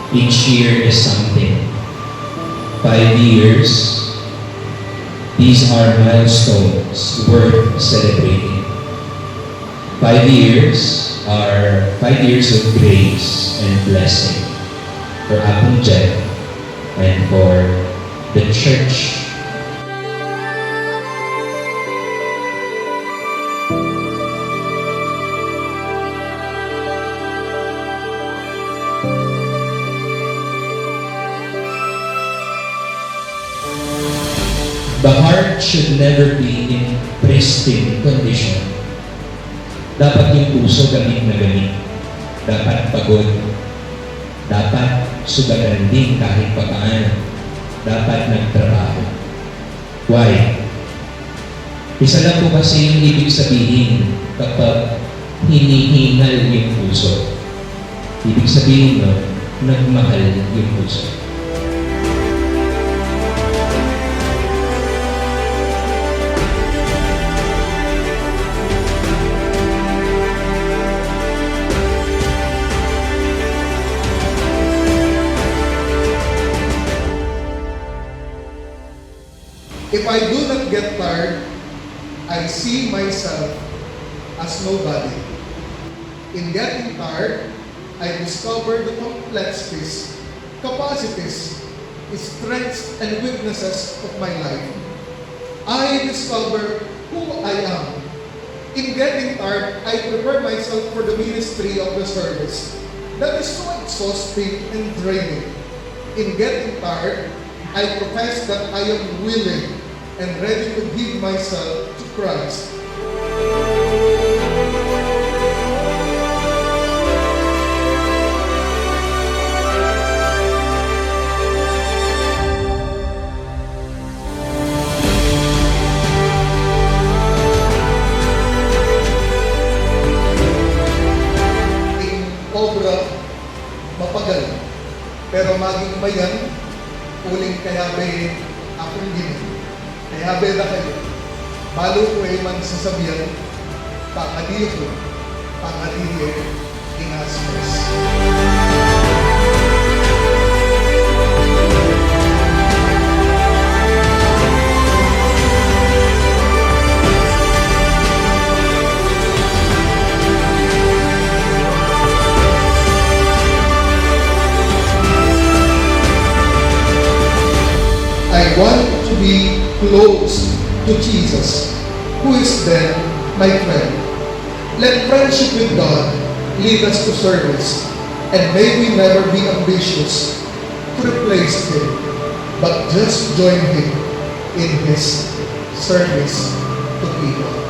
Each year is something. 5 years, these are milestones worth celebrating. 5 years are 5 years of grace and blessing for Apong Jeff and for the church. The heart should never be in pristine condition. Dapat yung puso gamit na gamit. Dapat pagod. Dapat sugatan din kahit papaano. Dapat nagtrabaho. Why? Isa lang po kasi yung ibig sabihin kapag hinihingal yung puso. Ibig sabihin no, nagmahal yung puso. If I do not get tired, I see myself as nobody. In getting tired, I discover the complexities, capacities, strengths, and weaknesses of my life. I discover who I am. In getting tired, I prepare myself for the ministry of the service. That is so exhausting and draining. In getting tired, I profess that I am willing and ready to give myself to Christ. Aking obra mapagal, pero maging bayan, uling kayabe akong gini. Kaya beda kayo, balo ko ay man sasabihan, pakadiyo ko, pakadiyo, inasmas. I want to be close to Jesus, who is then my friend. Let friendship with God lead us to service, and may we never be ambitious to replace Him, but just join Him in His service to people.